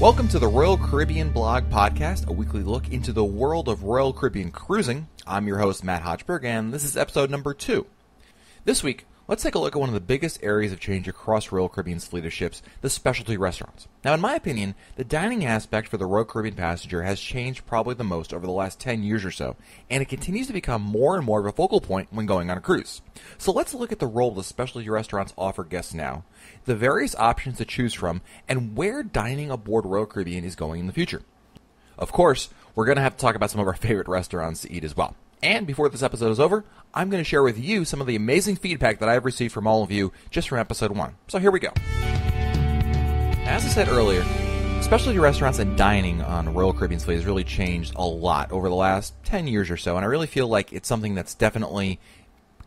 Welcome to the Royal Caribbean Blog Podcast, a weekly look into the world of Royal Caribbean cruising. I'm your host, Matt Hochberg, and this is episode number 2. This week, let's take a look at one of the biggest areas of change across Royal Caribbean's fleet of ships, the specialty restaurants. Now, in my opinion, the dining aspect for the Royal Caribbean passenger has changed probably the most over the last 10 years or so, and it continues to become more and more of a focal point when going on a cruise. So let's look at the role the specialty restaurants offer guests now, the various options to choose from, and where dining aboard Royal Caribbean is going in the future. Of course, we're going to have to talk about some of our favorite restaurants to eat as well. And before this episode is over, I'm going to share with you some of the amazing feedback that I've received from all of you just from episode 1. So here we go. As I said earlier, specialty restaurants and dining on Royal Caribbean's fleet has really changed a lot over the last 10 years or so, and I really feel like it's something that's definitely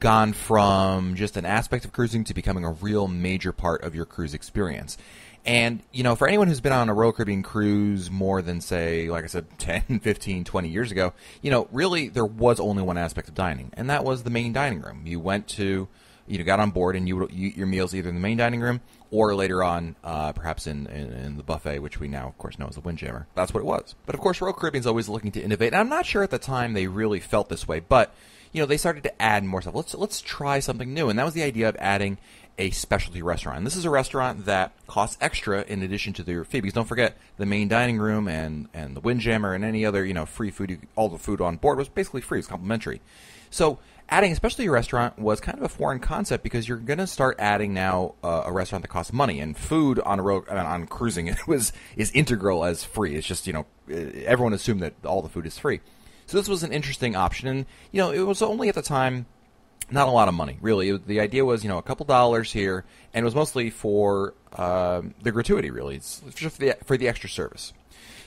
gone from just an aspect of cruising to becoming a real major part of your cruise experience. And, you know, for anyone who's been on a Royal Caribbean cruise more than, say, like I said, 10, 15, 20 years ago, you know, really there was only one aspect of dining, and that was the main dining room. You went to, you got on board, and you would eat your meals either in the main dining room or later on, perhaps in the buffet, which we now, of course, know as the Windjammer. That's what it was. But, of course, Royal Caribbean's always looking to innovate, and I'm not sure at the time they really felt this way, but you know, they started to add more stuff. Let's try something new, and that was the idea of adding a specialty restaurant. And this is a restaurant that costs extra in addition to their fee, because don't forget, the main dining room and the Windjammer and any other, you know, free food, all the food on board was basically free. It's complimentary. So adding a specialty restaurant was kind of a foreign concept, because you're going to start adding now a restaurant that costs money, and food on cruising is integral as free. It's just, you know, everyone assumed that all the food is free. So this was an interesting option, and, you know, it was only at the time not a lot of money, really. The idea was, you know, a couple dollars here, and it was mostly for the gratuity, really. It's just for the extra service.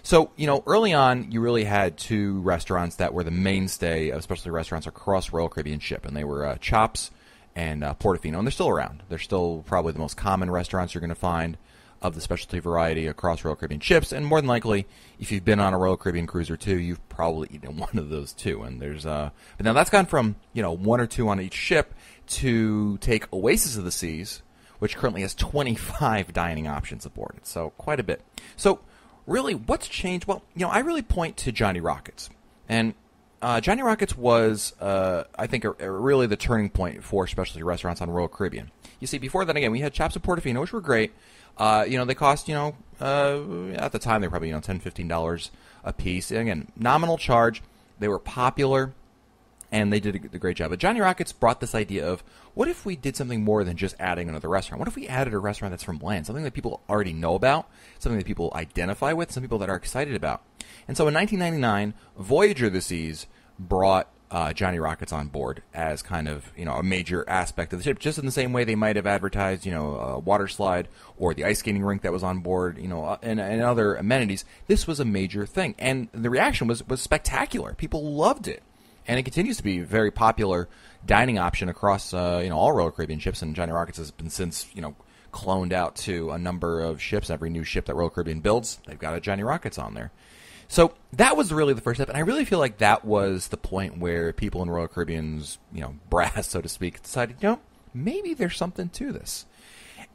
So, you know, early on, you really had two restaurants that were the mainstay of specialty restaurants across Royal Caribbean ship, and they were Chops and Portofino, and they're still around. They're still probably the most common restaurants you're going to find of the specialty variety across Royal Caribbean ships, and more than likely, if you've been on a Royal Caribbean cruise or two, you've probably eaten one of those too. And there's but now that's gone from, you know, one or two on each ship to take Oasis of the Seas, which currently has 25 dining options aboard it, so quite a bit. So really, what's changed? Well, you know, I really point to Johnny Rockets, and Johnny Rockets was, I think, really the turning point for specialty restaurants on Royal Caribbean. You see, before that, again, we had Chops and Portofino, which were great. You know, they cost, you know, at the time they were probably, you know, $10, $15 a piece. And again, nominal charge. They were popular, and they did a great job. But Johnny Rockets brought this idea of, what if we did something more than just adding another restaurant? What if we added a restaurant that's from land, something that people already know about, something that people identify with, some people that are excited about? And so in 1999, Voyager of the Seas brought Johnny Rockets on board as kind of, you know, a major aspect of the ship, just in the same way they might have advertised, you know, a water slide or the ice skating rink that was on board, you know, and other amenities. This was a major thing, and the reaction was spectacular. People loved it, and it continues to be a very popular dining option across, you know, all Royal Caribbean ships, and Johnny Rockets has been since, you know, cloned out to a number of ships. Every new ship that Royal Caribbean builds, they've got a Johnny Rockets on there. So that was really the first step, and I really feel like that was the point where people in Royal Caribbean's, you know, brass, so to speak, decided, you know, maybe there's something to this.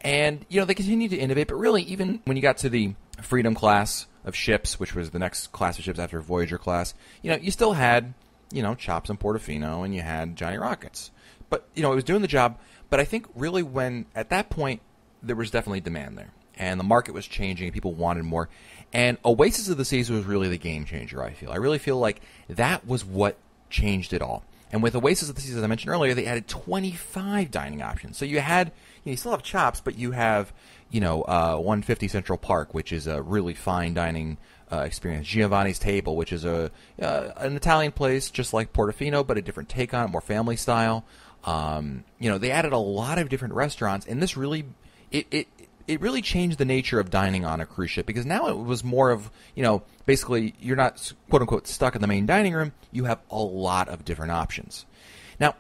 And, you know, they continued to innovate, but really, even when you got to the Freedom class of ships, which was the next class of ships after Voyager class, you know, you still had, you know, Chops and Portofino, and you had Johnny Rockets. But, you know, it was doing the job, but I think really when, at that point, there was definitely demand there. And the market was changing, and people wanted more. And Oasis of the Seas was really the game changer, I feel. I really feel like that was what changed it all. And with Oasis of the Seas, as I mentioned earlier, they added 25 dining options. So you had, you know, you still have Chops, but you have, you know, 150 Central Park, which is a really fine dining experience. Giovanni's Table, which is an Italian place just like Portofino, but a different take on it, more family style. You know, they added a lot of different restaurants, and this really, it really changed the nature of dining on a cruise ship, because now it was more of, you know, basically you're not, quote-unquote, stuck in the main dining room. You have a lot of different options. Now,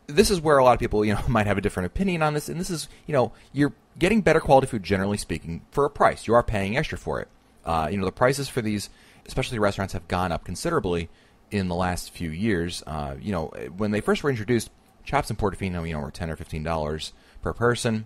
this is where a lot of people, you know, might have a different opinion on this, and this is, you know, you're getting better quality food, generally speaking, for a price. You are paying extra for it. You know, the prices for these specialty restaurants have gone up considerably in the last few years. You know, when they first were introduced, Chops and Portofino, you know, were $10 or $15 per person.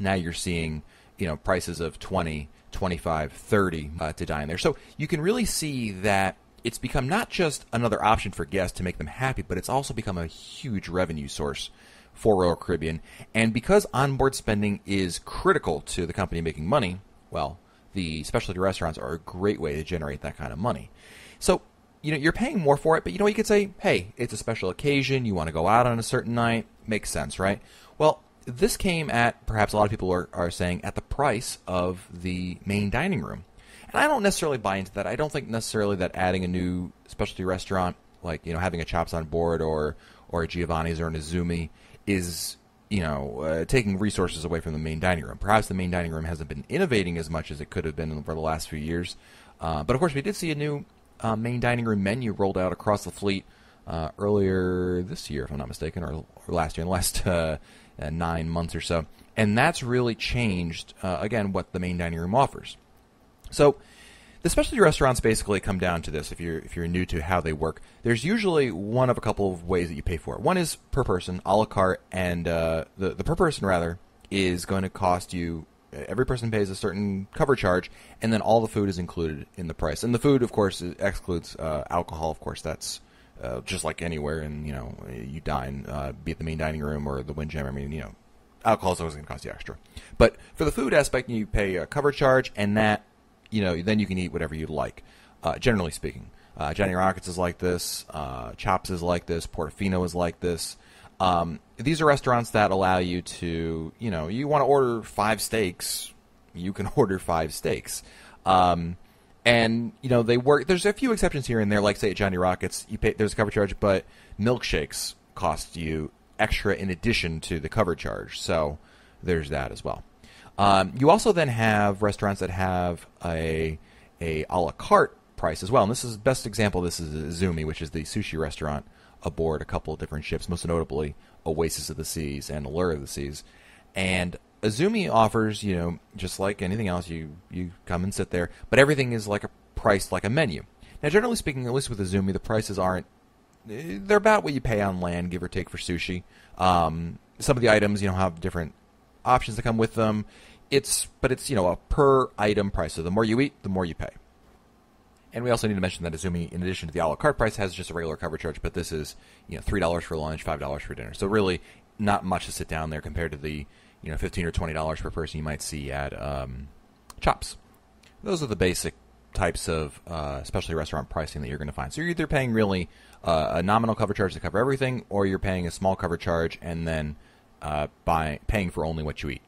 Now you're seeing, you know, prices of $20 25, 30 to dine there. So you can really see that it's become not just another option for guests to make them happy, but it's also become a huge revenue source for Royal Caribbean. And because onboard spending is critical to the company making money, well, the specialty restaurants are a great way to generate that kind of money. So, you're paying more for it, but you could say, hey, it's a special occasion, you want to go out on a certain night, makes sense, right? Well, this came at, perhaps a lot of people are saying, at the price of the main dining room. And I don't necessarily buy into that. I don't think necessarily that adding a new specialty restaurant, like, having a Chops on board or a Giovanni's or an Izumi is, taking resources away from the main dining room. Perhaps the main dining room hasn't been innovating as much as it could have been over the last few years. But, of course, we did see a new main dining room menu rolled out across the fleet earlier this year, if I'm not mistaken, or last year, in the last 9 months or so. And that's really changed, again, what the main dining room offers. So the specialty restaurants basically come down to this. If you're new to how they work, there's usually one of a couple of ways that you pay for it. One is per person, a la carte, and the per person, rather, is going to cost you, every person pays a certain cover charge, and then all the food is included in the price. And the food, of course, excludes alcohol. Of course, that's just like anywhere, and you dine, be it the main dining room or the Windjammer. I mean, alcohol is always going to cost you extra. But for the food aspect, you pay a cover charge, and that, then you can eat whatever you'd like, generally speaking. Johnny Rockets is like this. Chops is like this. Portofino is like this. These are restaurants that allow you to, you want to order 5 steaks, you can order 5 steaks. And, they work. There's a few exceptions here and there, like, say, at Johnny Rockets, there's a cover charge, but milkshakes cost you extra in addition to the cover charge. So there's that as well. You also then have restaurants that have a la carte price as well. And this is best example. This is Izumi, which is the sushi restaurant aboard a couple of different ships, most notably Oasis of the Seas and Allure of the Seas. And Izumi offers, just like anything else, you come and sit there, but everything is like a price, like a menu. Now, generally speaking, at least with Izumi, the prices they're about what you pay on land, give or take, for sushi. Some of the items, have different options that come with them. But it's a per item price. So the more you eat, the more you pay. And we also need to mention that Izumi, in addition to the a la carte price, has just a regular cover charge, but this is, $3 for lunch, $5 for dinner. So really not much to sit down there compared to the, $15 or $20 per person you might see at Chops. Those are the basic types of specialty restaurant pricing that you're going to find. So you're either paying really a nominal cover charge to cover everything, or you're paying a small cover charge and then paying for only what you eat.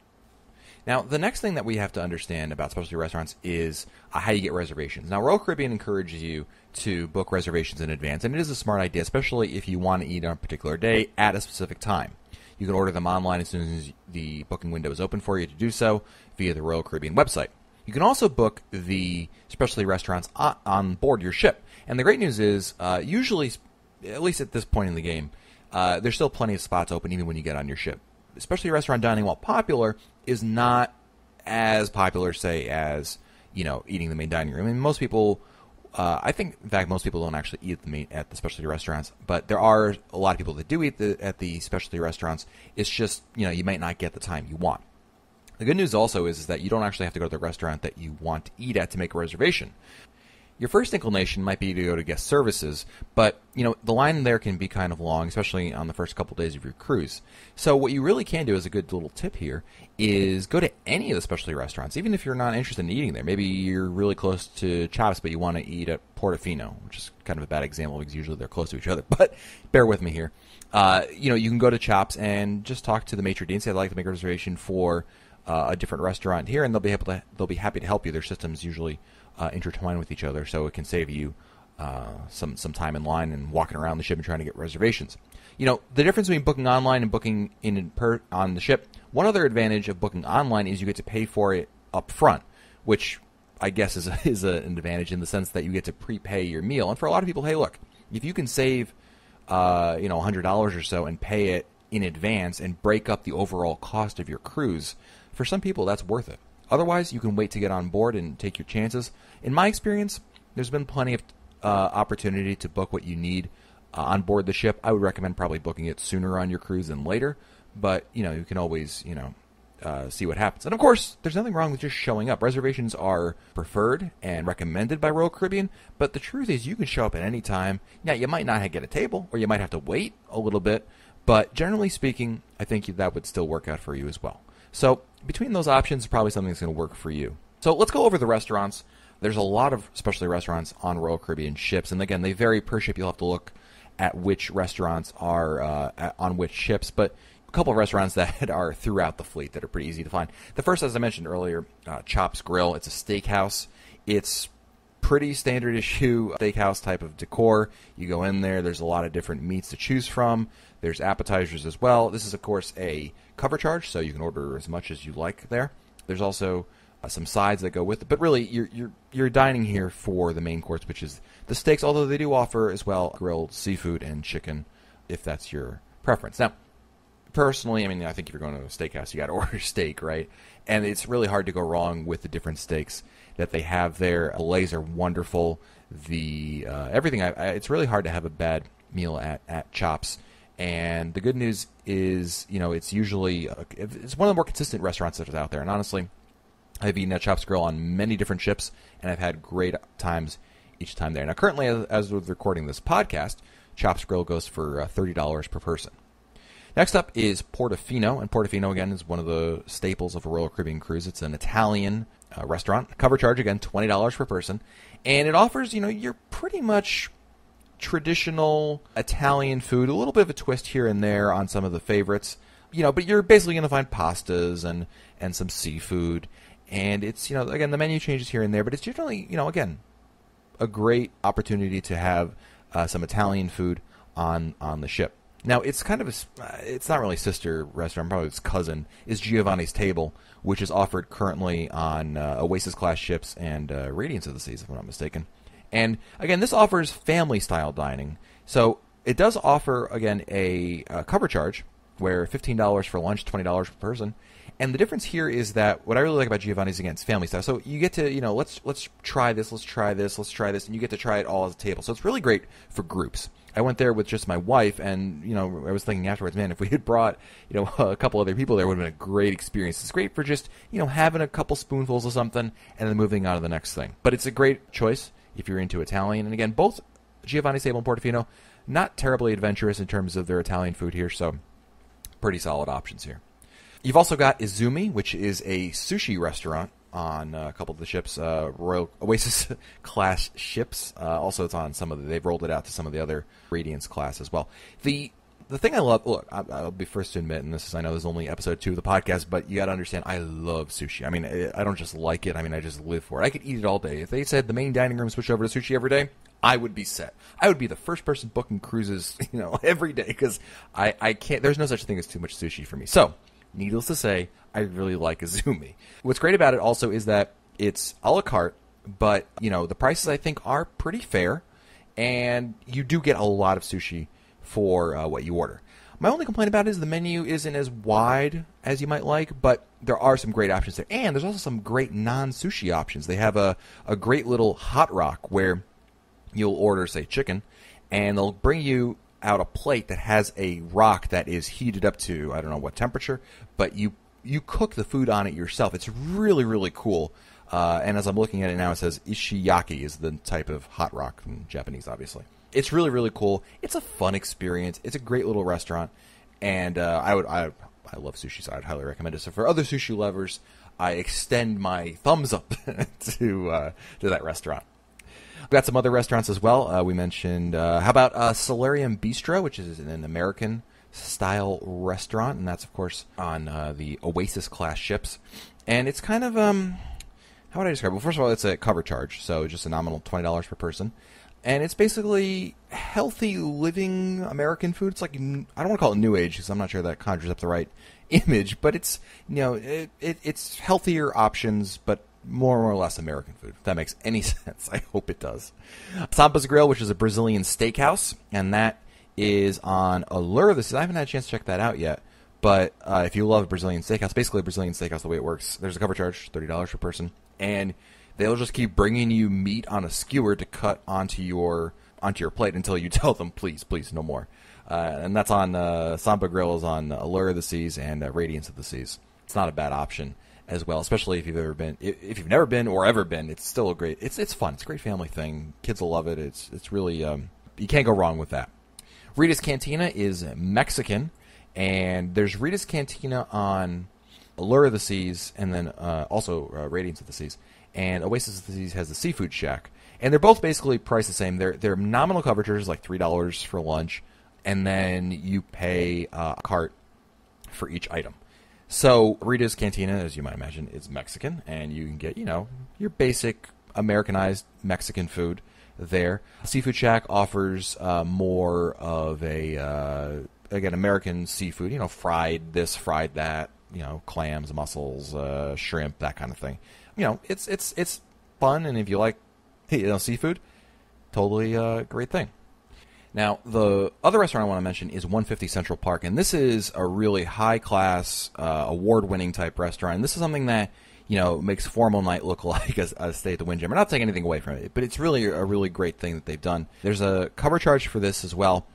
Now, the next thing that we have to understand about specialty restaurants is how you get reservations. Now, Royal Caribbean encourages you to book reservations in advance, and it is a smart idea, especially if you want to eat on a particular day at a specific time. You can order them online as soon as the booking window is open for you to do so via the Royal Caribbean website. You can also book the specialty restaurants on board your ship. And the great news is, usually, at least at this point in the game, there's still plenty of spots open even when you get on your ship. Especially restaurant dining, while popular, is not as popular, say, as, eating the main dining room. I mean, most people, I think, in fact, most people don't actually eat at the specialty restaurants, but there are a lot of people that do eat at the specialty restaurants. It's just, you might not get the time you want. The good news also is that you don't actually have to go to the restaurant that you want to eat at to make a reservation. Your first inclination might be to go to guest services, but, the line there can be kind of long, especially on the first couple days of your cruise. So what you really can do, as a good little tip here, is go to any of the specialty restaurants, even if you're not interested in eating there. Maybe you're really close to Chops, but you want to eat at Portofino, which is kind of a bad example because usually they're close to each other, but bear with me here. You can go to Chops and just talk to the maitre d' and say, I'd like to make a reservation for a different restaurant here, and they'll be happy to help you. Their systems usually intertwine with each other, so it can save you some time in line and walking around the ship and trying to get reservations. The difference between booking online and booking on the ship, one other advantage of booking online is you get to pay for it up front, which I guess is an advantage in the sense that you get to prepay your meal. And for a lot of people, hey, look, if you can save $100 or so and pay it in advance and break up the overall cost of your cruise, for some people that's worth it. Otherwise, you can wait to get on board and take your chances. In my experience, there's been plenty of opportunity to book what you need on board the ship. I would recommend probably booking it sooner on your cruise than later, but you can always see what happens. And of course, there's nothing wrong with just showing up. Reservations are preferred and recommended by Royal Caribbean, but the truth is you can show up at any time. Now, you might not get a table, or you might have to wait a little bit, but generally speaking, I think that would still work out for you as well. So between those options, probably something that's going to work for you. So let's go over the restaurants. There's a lot of specialty restaurants on Royal Caribbean ships, and again, they vary per ship. You'll have to look at which restaurants are on which ships, but a couple of restaurants that are throughout the fleet that are pretty easy to find. The first, as I mentioned earlier, Chops Grill. It's a steakhouse. It's pretty standard issue steakhouse type of decor. You go in there, there's a lot of different meats to choose from. There's appetizers as well. This is, of course, a cover charge, so you can order as much as you like there. There's also some sides that go with it, but really you're dining here for the main course, which is the steaks, although they do offer as well grilled seafood and chicken if that's your preference. Now, personally, I mean, I think if you're going to a steakhouse, you got to order steak, right? And it's really hard to go wrong with the different steaks that they have there. The fillets are wonderful. The everything. It's really hard to have a bad meal at Chops. And the good news is, it's usually it's one of the more consistent restaurants that is out there. And honestly, I've eaten at Chops Grill on many different ships, and I've had great times each time there. Now, currently, as we're recording this podcast, Chops Grill goes for $30 per person. Next up is Portofino, and Portofino, again, is one of the staples of a Royal Caribbean cruise. It's an Italian restaurant. Cover charge, again, $20 per person. And it offers, your pretty much traditional Italian food, a little bit of a twist here and there on some of the favorites. But you're basically going to find pastas and some seafood. And it's, again, the menu changes here and there, but it's generally, again, a great opportunity to have some Italian food on the ship. Now, it's kind of it's not really sister restaurant, probably its cousin, is Giovanni's Table, which is offered currently on Oasis-class ships and Radiance of the Seas, if I'm not mistaken. And, again, this offers family-style dining. So it does offer, again, a cover charge, where $15 for lunch, $20 per person. And the difference here is that what I really like about Giovanni's, again, is family style. So you get to, let's try this, let's try this, and you get to try it all at the table. So it's really great for groups. I went there with just my wife, and, I was thinking afterwards, man, if we had brought, a couple other people there, it would have been a great experience. It's great for just, having a couple spoonfuls of something and then moving on to the next thing. But it's a great choice if you're into Italian. And again, both Giovanni's Table and Portofino, not terribly adventurous in terms of their Italian food here, so pretty solid options here. You've also got Izumi, which is a sushi restaurant on a couple of the ships, Royal Oasis class ships. Also, it's on they've rolled it out to some of the other Radiance class as well. The thing I love, look, I'll be first to admit, and I know this is only episode 2 of the podcast, but you got to understand, I love sushi. I mean, I don't just like it. I mean, I just live for it. I could eat it all day. If they said the main dining room switch over to sushi every day, I would be set. I would be the first person booking cruises, every day, because I can't. There's no such thing as too much sushi for me. So, needless to say, I really like Izumi. What's great about it also is that it's a la carte, but, the prices I think are pretty fair, and you do get a lot of sushi for what you order. My only complaint about it is the menu isn't as wide as you might like, but there are some great options there. And there's also some great non-sushi options. They have a great little hot rock where you'll order, say, chicken, and they'll bring you out a plate that has a rock that is heated up to, I don't know what temperature, but you cook the food on it yourself. It's really, really cool. And as I'm looking at it now, it says ishiyaki is the type of hot rock in Japanese, obviously. It's really, really cool. It's a fun experience. It's a great little restaurant, and I love sushi, so I'd highly recommend it. So for other sushi lovers, I extend my thumbs up to that restaurant. We've got some other restaurants as well. We mentioned, how about Solarium Bistro, which is an American-style restaurant, and that's, of course, on the Oasis-class ships. And it's kind of, how would I describe it? Well, first of all, it's a cover charge, so just a nominal $20 per person. And it's basically healthy living American food. It's like, I don't want to call it New Age because I'm not sure that conjures up the right image, but it's, it's healthier options, but more or less American food, if that makes any sense. I hope it does. Samba's Grill, which is a Brazilian steakhouse, and that is on Allure. I haven't had a chance to check that out yet, but if you love Brazilian steakhouse, basically a Brazilian steakhouse, the way it works, there's a cover charge, $30 per person, and they'll just keep bringing you meat on a skewer to cut onto your plate until you tell them, please, no more. And that's on Samba Grill is on Allure of the Seas and Radiance of the Seas. it's not a bad option as well, especially if you've ever been. If you've never been or ever been, it's still a great. It's fun. It's a great family thing. Kids will love it. It's really you can't go wrong with that. Rita's Cantina is Mexican, and there's Rita's Cantina on Allure of the Seas, and then also Radiance of the Seas. And Oasis of the Seas has the Seafood Shack. And they're both basically priced the same. They're nominal coverages, like $3 for lunch, and then you pay a cart for each item. So Rita's Cantina, as you might imagine, is Mexican, and you can get, your basic Americanized Mexican food there. Seafood Shack offers more of a, again, American seafood, fried this, fried that, clams, mussels, shrimp, that kind of thing. It's fun, and if you like seafood, totally a great thing. Now, the other restaurant I want to mention is 150 Central Park, and this is a really high-class, award-winning type restaurant. And this is something that, makes Formal Night look like a stay at the Windjammer. I'm not taking anything away from it, but it's really a really great thing that they've done. There's a cover charge for this as well,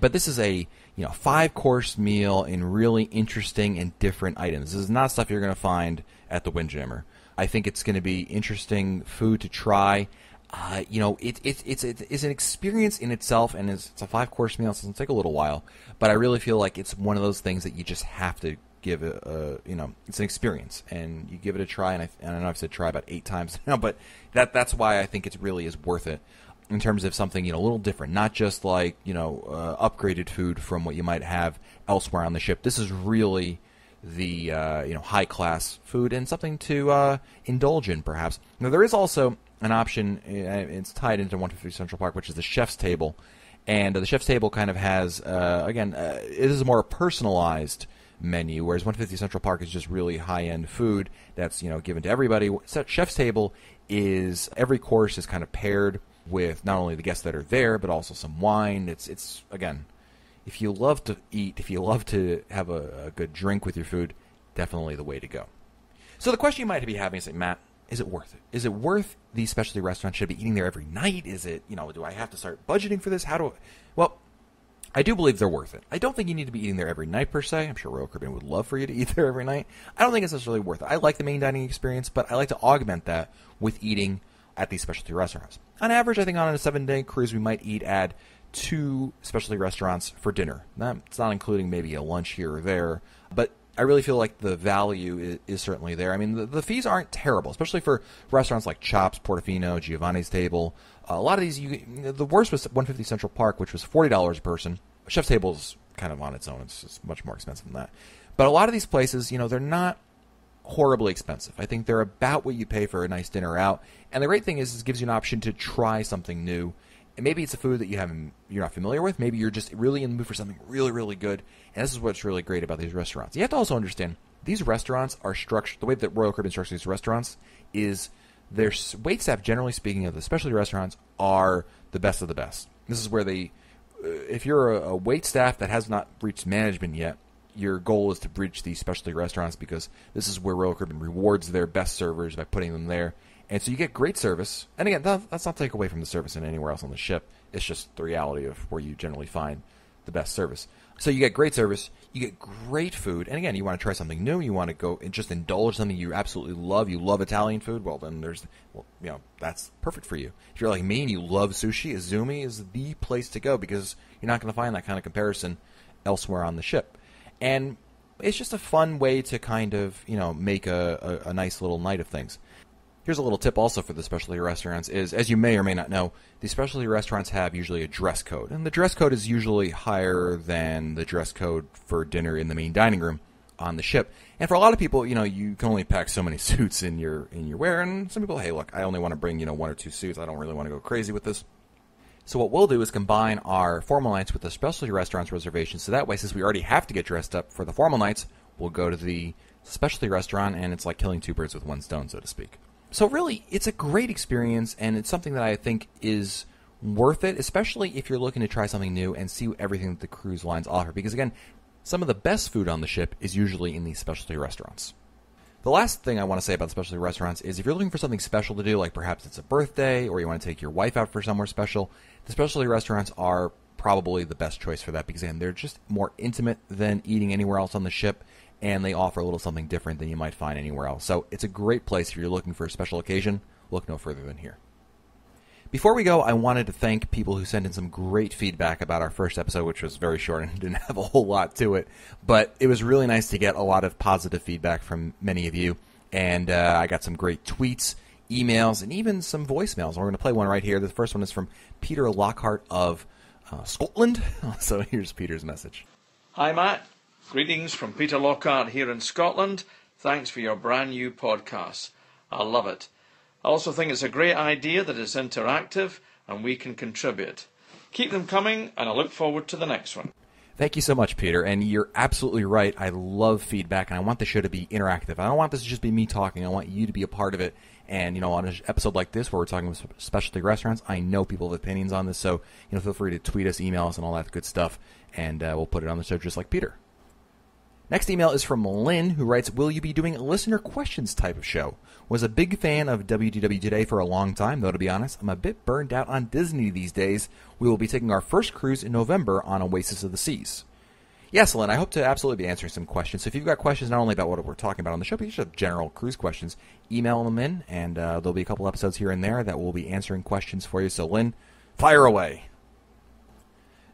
but this is a 5-course meal in really interesting and different items. This is not stuff you're going to find at the Windjammer. I think it's going to be interesting food to try. It's an experience in itself, and it's a 5-course meal, so it'll take a little while. But I really feel like it's one of those things that you just have to give it. It's an experience, and you give it a try. And I know I've said try about 8 times now, but that's why I think it really is worth it in terms of something a little different, not just like upgraded food from what you might have elsewhere on the ship. This is really the high class food and something to indulge in, perhaps. Now there is also an option, it's tied into 150 Central Park, which is the chef's table. And the chef's table kind of has, it is a more personalized menu, whereas 150 Central Park is just really high-end food that's, given to everybody. Chef's table is, every course is kind of paired with not only the guests that are there, but also some wine. It's again, if you love to eat, if you love to have a good drink with your food, definitely the way to go. So the question you might be having is, Matt, is it worth it? Is it worth these specialty restaurants? Should I be eating there every night? Is it, do I have to start budgeting for this? Well, I do believe they're worth it. I don't think you need to be eating there every night per se. I'm sure Royal Caribbean would love for you to eat there every night. I don't think it's necessarily worth it. I like the main dining experience, but I like to augment that with eating at these specialty restaurants. On average, I think on a 7-day cruise, we might eat at 2 specialty restaurants for dinner. That's not including maybe a lunch here or there, but I really feel like the value is certainly there. I mean, the fees aren't terrible, especially for restaurants like Chops, Portofino, Giovanni's Table. A lot of these, the worst was 150 Central Park, which was $40 a person. Chef's Table is kind of on its own. It's just much more expensive than that. But a lot of these places, they're not horribly expensive. I think they're about what you pay for a nice dinner out. And the great thing is it gives you an option to try something new. And maybe it's a food that you're not familiar with. Maybe you're just really in the mood for something really, really good. And this is what's really great about these restaurants. You have to also understand, these restaurants are structured, the way that Royal Caribbean structures these restaurants is their waitstaff, generally speaking, of the specialty restaurants are the best of the best. This is where if you're a waitstaff that has not reached management yet, your goal is to reach these specialty restaurants, because this is where Royal Caribbean rewards their best servers by putting them there. And so you get great service. And again, that's not to take away from the service in anywhere else on the ship. It's just the reality of where you generally find the best service. So you get great service, you get great food, and again, you want to try something new, you want to go and just indulge something you absolutely love. You love Italian food, well then that's perfect for you. If you're like me and you love sushi, Izumi is the place to go, because you're not going to find that kind of comparison elsewhere on the ship. And it's just a fun way to kind of, make a nice little night of things. Here's a little tip also for the specialty restaurants is, as you may or may not know, the specialty restaurants have usually a dress code. And the dress code is usually higher than the dress code for dinner in the main dining room on the ship. And for a lot of people, you can only pack so many suits in your wear. And some people, hey, look, I only want to bring, 1 or 2 suits. I don't really want to go crazy with this. So what we'll do is combine our formal nights with the specialty restaurants reservations. So that way, since we already have to get dressed up for the formal nights, we'll go to the specialty restaurant, and it's like killing 2 birds with 1 stone, so to speak. So really, it's a great experience, and it's something that I think is worth it, especially if you're looking to try something new and see everything that the cruise lines offer. Because again, some of the best food on the ship is usually in these specialty restaurants. The last thing I want to say about specialty restaurants is if you're looking for something special to do, like perhaps it's a birthday or you want to take your wife out for somewhere special, the specialty restaurants are probably the best choice for that, because again, they're just more intimate than eating anywhere else on the ship. and they offer a little something different than you might find anywhere else. So it's a great place if you're looking for a special occasion. Look no further than here. Before we go, I wanted to thank people who sent in some great feedback about our first episode, which was very short and didn't have a whole lot to it. But it was really nice to get a lot of positive feedback from many of you. And I got some great tweets, emails, and even some voicemails. We're going to play one right here. The first one is from Peter Lockhart of Scotland. So here's Peter's message. Hi, Matt. Greetings from Peter Lockhart here in Scotland. Thanks for your brand new podcast. I love it. I also think it's a great idea that it's interactive and we can contribute. Keep them coming, and I look forward to the next one. Thank you so much, Peter. And you're absolutely right. I love feedback, and I want the show to be interactive. I don't want this to just be me talking. I want you to be a part of it. And, on an episode like this where we're talking about specialty restaurants, I know people have opinions on this. So, feel free to tweet us, email us, and all that good stuff. And we'll put it on the show just like Peter. Next email is from Lynn, who writes, will you be doing a listener questions type of show? Was a big fan of WDW Today for a long time, though to be honest, I'm a bit burned out on Disney these days. We will be taking our first cruise in November on Oasis of the Seas. Yes, Lynn, I hope to absolutely be answering some questions. So if you've got questions not only about what we're talking about on the show, but just general cruise questions, email them in, and there'll be a couple episodes here and there that will be answering questions for you. So Lynn, fire away.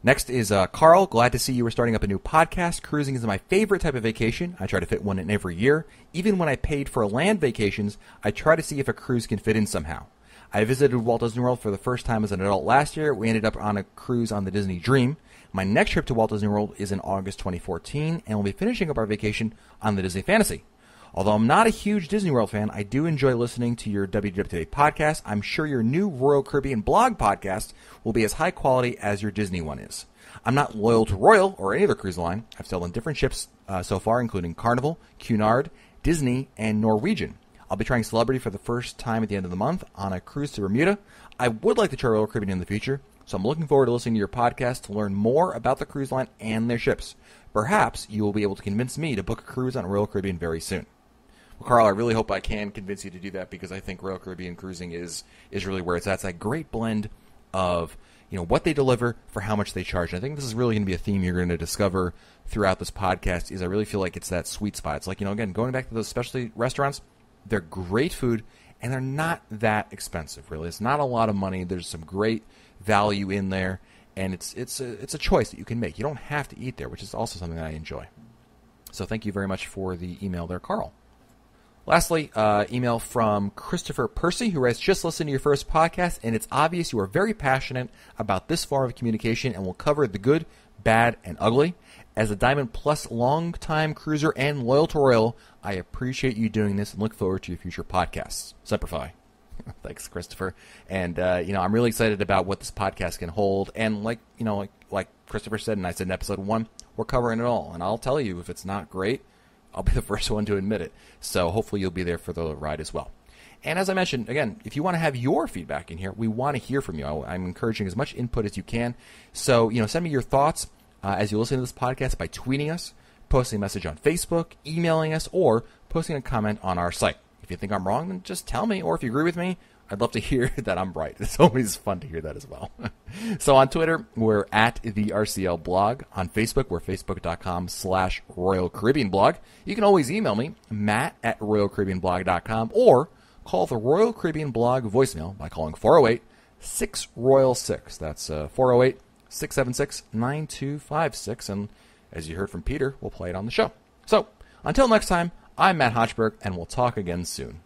Next is Carl. Glad to see you were starting up a new podcast. Cruising is my favorite type of vacation. I try to fit one in every year. Even when I paid for land vacations, I try to see if a cruise can fit in somehow. I visited Walt Disney World for the first time as an adult last year. We ended up on a cruise on the Disney Dream. My next trip to Walt Disney World is in August 2014, and we'll be finishing up our vacation on the Disney Fantasy. Although I'm not a huge Disney World fan, I do enjoy listening to your WDW Today podcast. I'm sure your new Royal Caribbean blog podcast will be as high quality as your Disney one is. I'm not loyal to Royal or any other cruise line. I've sailed on different ships so far, including Carnival, Cunard, Disney, and Norwegian. I'll be trying Celebrity for the first time at the end of the month on a cruise to Bermuda. I would like to try Royal Caribbean in the future, so I'm looking forward to listening to your podcast to learn more about the cruise line and their ships. Perhaps you will be able to convince me to book a cruise on Royal Caribbean very soon. Well, Carl, I really hope I can convince you to do that because I think Royal Caribbean cruising is really where it's at. It's that great blend of what they deliver for how much they charge. And I think this is really going to be a theme you're going to discover throughout this podcast is I really feel like it's that sweet spot. It's like, again, going back to those specialty restaurants, they're great food and they're not that expensive, really. It's not a lot of money. There's some great value in there, and it's a choice that you can make. You don't have to eat there, which is also something that I enjoy. So thank you very much for the email there, Carl. Lastly, email from Christopher Percy, who writes, just listen to your first podcast, and it's obvious you are very passionate about this form of communication and will cover the good, bad, and ugly. As a Diamond Plus long-time cruiser and loyal to Royal, I appreciate you doing this and look forward to your future podcasts. Semper Fi. Thanks, Christopher. And, I'm really excited about what this podcast can hold. And like Christopher said, and I said in episode 1, we're covering it all. And I'll tell you, if it's not great, I'll be the first one to admit it. So hopefully you'll be there for the ride as well. And as I mentioned, again, if you want to have your feedback in here, we want to hear from you. I'm encouraging as much input as you can. So, send me your thoughts as you listen to this podcast by tweeting us, posting a message on Facebook, emailing us, or posting a comment on our site. If you think I'm wrong, then just tell me. Or if you agree with me, I'd love to hear that I'm right. It's always fun to hear that as well. So on Twitter, we're at the RCL blog. On Facebook, we're facebook.com/Royal Caribbean blog. You can always email me, matt@RoyalCaribbeanblog.com, or call the Royal Caribbean blog voicemail by calling 408-6-ROYAL-6. That's 408-676-9256. And as you heard from Peter, we'll play it on the show. So until next time, I'm Matt Hochberg, and we'll talk again soon.